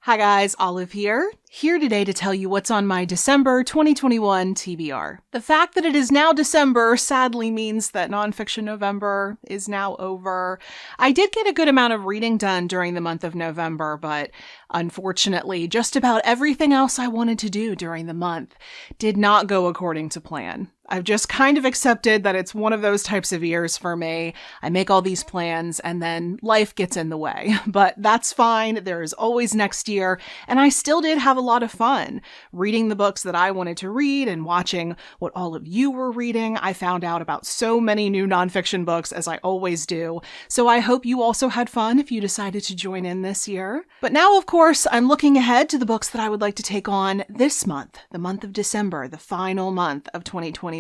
Hi guys, Olive here today to tell you what's on my December 2021 TBR. The fact that it is now December sadly means that Nonfiction November is now over. I did get a good amount of reading done during the month of November, but unfortunately, just about everything else I wanted to do during the month did not go according to plan. I've just kind of accepted that it's one of those types of years for me. I make all these plans and then life gets in the way, but that's fine. There is always next year. And I still did have a lot of fun reading the books that I wanted to read and watching what all of you were reading. I found out about so many new nonfiction books, as I always do. So I hope you also had fun if you decided to join in this year. But now, of course, I'm looking ahead to the books that I would like to take on this month, the month of December, the final month of 2021.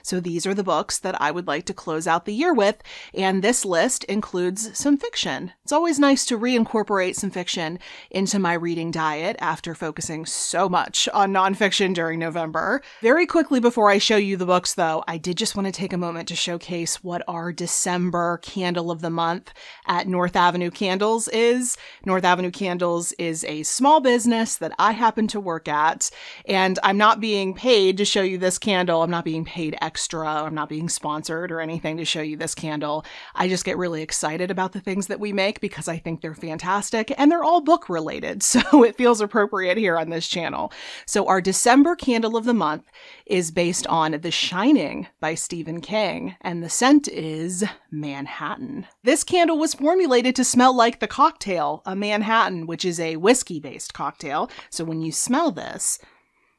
So these are the books that I would like to close out the year with, and this list includes some fiction. It's always nice to reincorporate some fiction into my reading diet after focusing so much on nonfiction during November. Very quickly before I show you the books, though, I did just want to take a moment to showcase what our December candle of the month at North Avenue Candles is. North Avenue Candles is a small business that I happen to work at, and I'm not being paid to show you this candle. I'm not being paid extra. I'm not being sponsored or anything to show you this candle. I just get really excited about the things that we make because I think they're fantastic and they're all book related. So it feels appropriate here on this channel. So our December candle of the month is based on The Shining by Stephen King, and the scent is Manhattan. This candle was formulated to smell like the cocktail, a Manhattan, which is a whiskey-based cocktail. So when you smell this,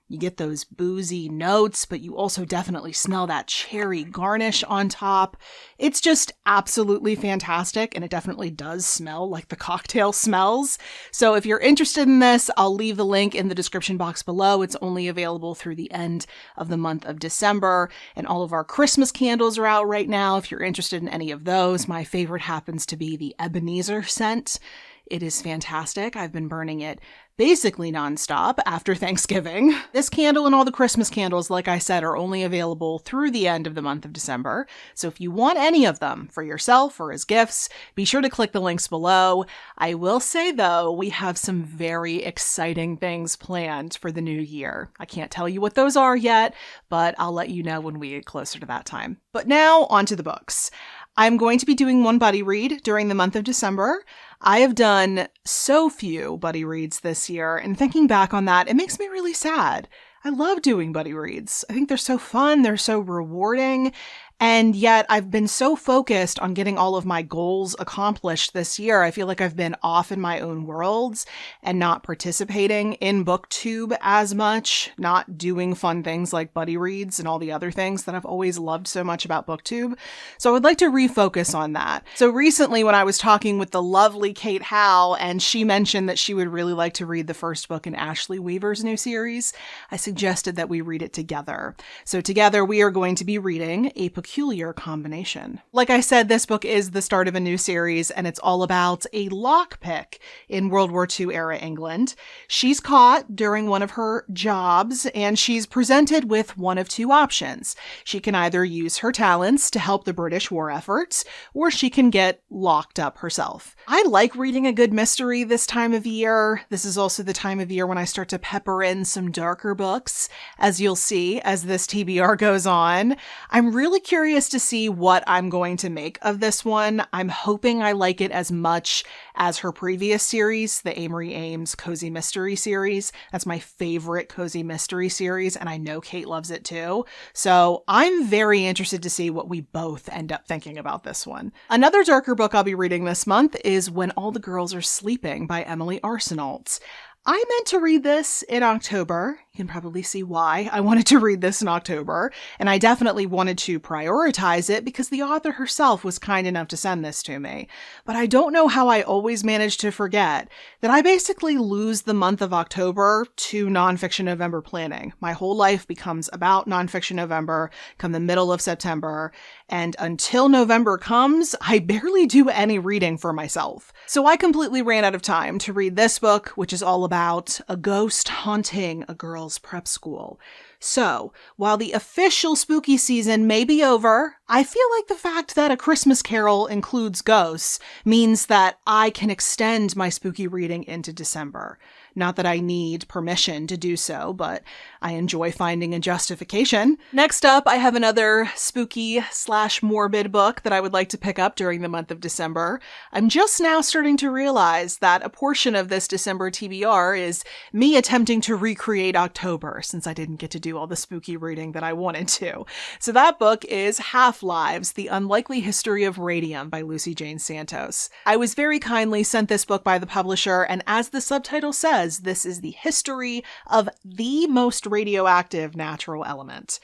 you get those boozy notes, but you also definitely smell that cherry garnish on top. It's just absolutely fantastic, and it definitely does smell like the cocktail smells. So if you're interested in this, I'll leave the link in the description box below. It's only available through the end of the month of December, and all of our Christmas candles are out right now. If you're interested in any of those, my favorite happens to be the Ebenezer scent. It is fantastic. I've been burning it basically nonstop after Thanksgiving. This candle and all the Christmas candles, like I said, are only available through the end of the month of December. So if you want any of them for yourself or as gifts, be sure to click the links below. I will say, though, we have some very exciting things planned for the new year. I can't tell you what those are yet, but I'll let you know when we get closer to that time. But now, on to the books. I'm going to be doing one buddy read during the month of December. I have done so few buddy reads this year, and thinking back on that, it makes me really sad. I love doing buddy reads. I think they're so fun, they're so rewarding, and yet I've been so focused on getting all of my goals accomplished this year. I feel like I've been off in my own worlds and not participating in Booktube as much, not doing fun things like buddy reads and all the other things that I've always loved so much about Booktube. So I would like to refocus on that. So recently when I was talking with the lovely Kate Howe, and she mentioned that she would really like to read the first book in Ashley Weaver's new series, I suggested that we read it together. So together we are going to be reading A Peculiar Combination. Like I said, this book is the start of a new series, and it's all about a lockpick in World War II era England. She's caught during one of her jobs, and she's presented with one of two options. She can either use her talents to help the British war efforts, or she can get locked up herself. I like reading a good mystery this time of year. This is also the time of year when I start to pepper in some darker books, as you'll see as this TBR goes on. I'm really curious to see what I'm going to make of this one. I'm hoping I like it as much as her previous series, the Amory Ames Cozy Mystery series. That's my favorite cozy mystery series, and I know Kate loves it too. So I'm very interested to see what we both end up thinking about this one. Another darker book I'll be reading this month is When All the Girls Are Sleeping by Emily Arsenault. I meant to read this in October. You can probably see why I wanted to read this in October, and I definitely wanted to prioritize it because the author herself was kind enough to send this to me. But I don't know how I always manage to forget that I basically lose the month of October to Nonfiction November planning. My whole life becomes about Nonfiction November come the middle of September, and until November comes, I barely do any reading for myself. So I completely ran out of time to read this book, which is all about a ghost haunting a girl's prep school. So, while the official spooky season may be over, I feel like the fact that A Christmas Carol includes ghosts means that I can extend my spooky reading into December. Not that I need permission to do so, but I enjoy finding a justification. Next up, I have another spooky/morbid book that I would like to pick up during the month of December. I'm just now starting to realize that a portion of this December TBR is me attempting to recreate October, since I didn't get to do all the spooky reading that I wanted to. So that book is Half-Lives: The Unlikely History of Radium by Lucy Jane Santos. I was very kindly sent this book by the publisher, and as the subtitle says, this is the history of the most radioactive natural element.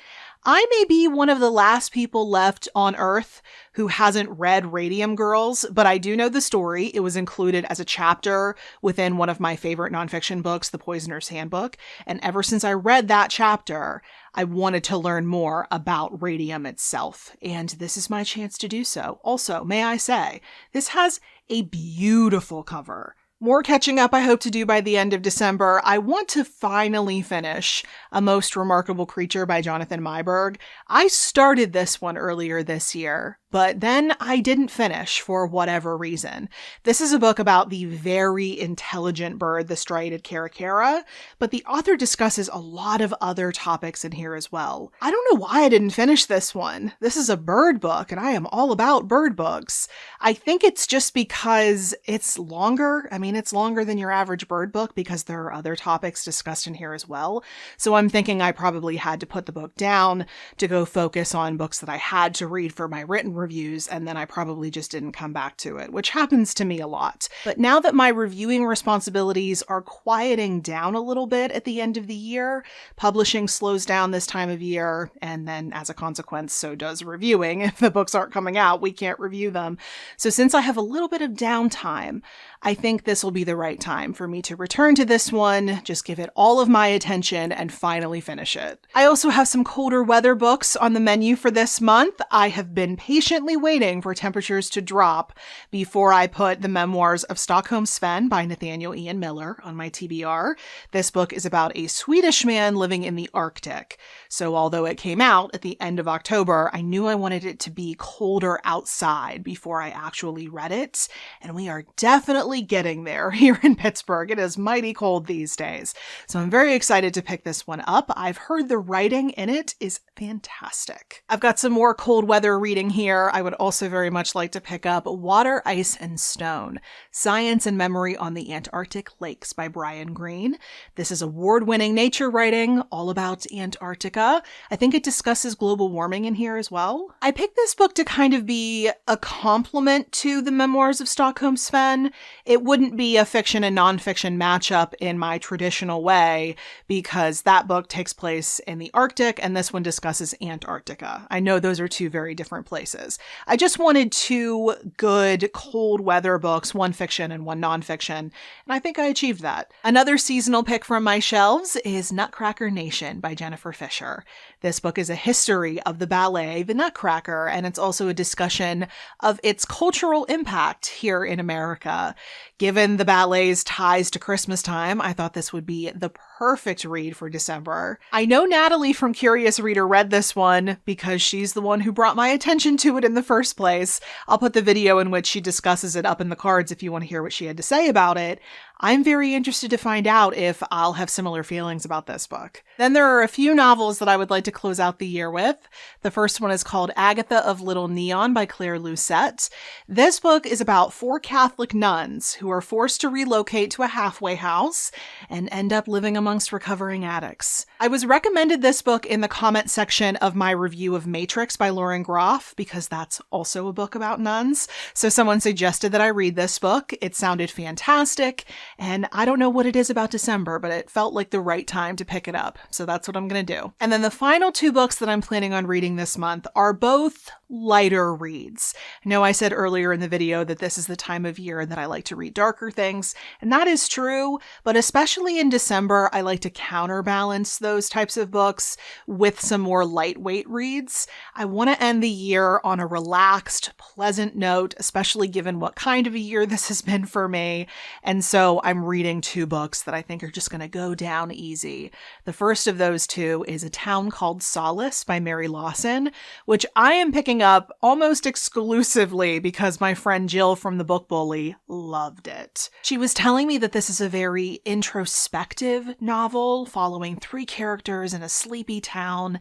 I may be one of the last people left on Earth who hasn't read Radium Girls, but I do know the story. It was included as a chapter within one of my favorite nonfiction books, The Poisoner's Handbook, and ever since I read that chapter, I wanted to learn more about radium itself, and this is my chance to do so. Also, may I say, this has a beautiful cover. More catching up I hope to do by the end of December. I want to finally finish A Most Remarkable Creature by Jonathan Meiberg. I started this one earlier this year, but then I didn't finish for whatever reason. This is a book about the very intelligent bird, the striated caracara, but the author discusses a lot of other topics in here as well. I don't know why I didn't finish this one. This is a bird book, and I am all about bird books. I think it's just because it's longer. I mean, it's longer than your average bird book because there are other topics discussed in here as well. So I'm thinking I probably had to put the book down to go focus on books that I had to read for my written reviews, and then I probably just didn't come back to it, which happens to me a lot. But now that my reviewing responsibilities are quieting down a little bit at the end of the year, publishing slows down this time of year, and then as a consequence, so does reviewing. If the books aren't coming out, we can't review them. So since I have a little bit of downtime, I think this will be the right time for me to return to this one, just give it all of my attention, and finally finish it. I also have some colder weather books on the menu for this month. I have been patiently waiting for temperatures to drop before I put The Memoirs of Stockholm Sven by Nathaniel Ian Miller on my TBR. This book is about a Swedish man living in the Arctic. So although it came out at the end of October, I knew I wanted it to be colder outside before I actually read it, and we are definitely getting there here in Pittsburgh. It is mighty cold these days. So I'm very excited to pick this one up. I've heard the writing in it is fantastic. I've got some more cold weather reading here. I would also very much like to pick up Water, Ice, and Stone: Science and Memory on the Antarctic Lakes by Brian Greene. This is award-winning nature writing all about Antarctica. I think it discusses global warming in here as well. I picked this book to kind of be a complement to The Memoirs of Stockholm Sven. It wouldn't be a fiction and nonfiction matchup in my traditional way because that book takes place in the Arctic and this one discusses Antarctica. I know those are two very different places. I just wanted two good cold weather books, one fiction and one nonfiction, and I think I achieved that. Another seasonal pick from my shelves is Nutcracker Nation by Jennifer Fisher. This book is a history of the ballet, The Nutcracker, and it's also a discussion of its cultural impact here in America. Given the ballet's ties to Christmas time, I thought this would be the perfect read for December. I know Natalie from Curious Reader read this one because she's the one who brought my attention to it in the first place. I'll put the video in which she discusses it up in the cards if you want to hear what she had to say about it. I'm very interested to find out if I'll have similar feelings about this book. Then there are a few novels that I would like to close out the year with. The first one is called Agatha of Little Neon by Claire Lucette. This book is about 4 Catholic nuns who are forced to relocate to a halfway house and end up living amongst recovering addicts. I was recommended this book in the comment section of my review of Matrix by Lauren Groff because that's also a book about nuns. So someone suggested that I read this book. It sounded fantastic. And I don't know what it is about December, but it felt like the right time to pick it up. So that's what I'm going to do. And then the final 2 books that I'm planning on reading this month are both lighter reads. I know I said earlier in the video that this is the time of year that I like to read darker things, and that is true, but especially in December, I like to counterbalance those types of books with some more lightweight reads. I want to end the year on a relaxed, pleasant note, especially given what kind of a year this has been for me. And so know I'm reading 2 books that I think are just going to go down easy. The first of those 2 is A Town Called Solace by Mary Lawson, which I am picking up almost exclusively because my friend Jill from the Book Bully loved it. She was telling me that this is a very introspective novel following 3 characters in a sleepy town.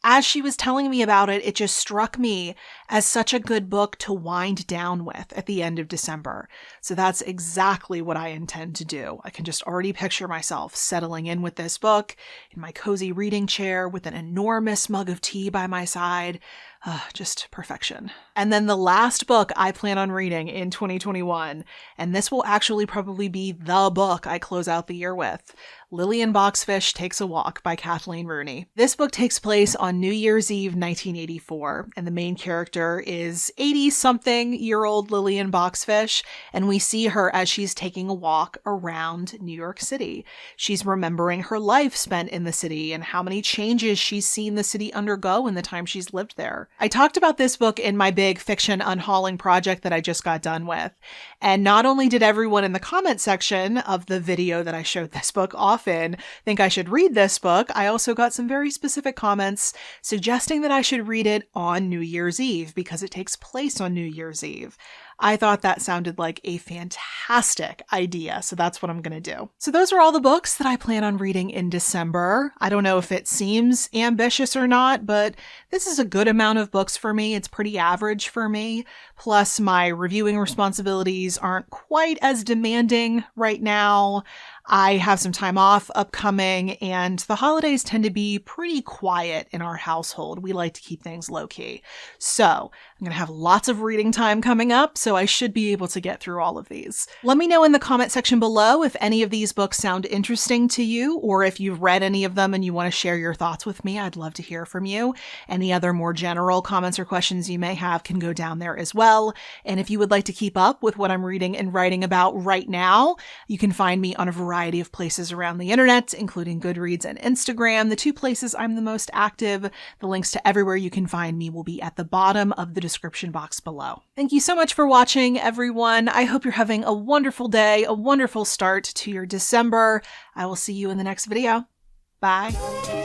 As she was telling me about it, it just struck me as such a good book to wind down with at the end of December. So that's exactly what I intend to do. I can just already picture myself settling in with this book in my cozy reading chair with an enormous mug of tea by my side. Just perfection. And then the last book I plan on reading in 2021, and this will actually probably be the book I close out the year with, Lillian Boxfish Takes a Walk by Kathleen Rooney. This book takes place on New Year's Eve 1984, and the main character is 80-something-year-old Lillian Boxfish, and we see her as she's taking a walk around New York City. She's remembering her life spent in the city and how many changes she's seen the city undergo in the time she's lived there. I talked about this book in my big fiction unhauling project that I just got done with. And not only did everyone in the comment section of the video that I showed this book off in think I should read this book, I also got some very specific comments suggesting that I should read it on New Year's Eve because it takes place on New Year's Eve. I thought that sounded like a fantastic idea, so that's what I'm going to do. So those are all the books that I plan on reading in December. I don't know if it seems ambitious or not, but this is a good amount of books for me. It's pretty average for me. Plus, my reviewing responsibilities aren't quite as demanding right now. I have some time off upcoming, and the holidays tend to be pretty quiet in our household. We like to keep things low-key. So I'm going to have lots of reading time coming up, so I should be able to get through all of these. Let me know in the comment section below if any of these books sound interesting to you, or if you've read any of them and you want to share your thoughts with me. I'd love to hear from you. Any other more general comments or questions you may have can go down there as well. And if you would like to keep up with what I'm reading and writing about right now, you can find me on a variety of places around the internet, including Goodreads and Instagram, the 2 places I'm the most active. The links to everywhere you can find me will be at the bottom of the description box below. Thank you so much for watching, everyone. I hope you're having a wonderful day, a wonderful start to your December. I will see you in the next video. Bye.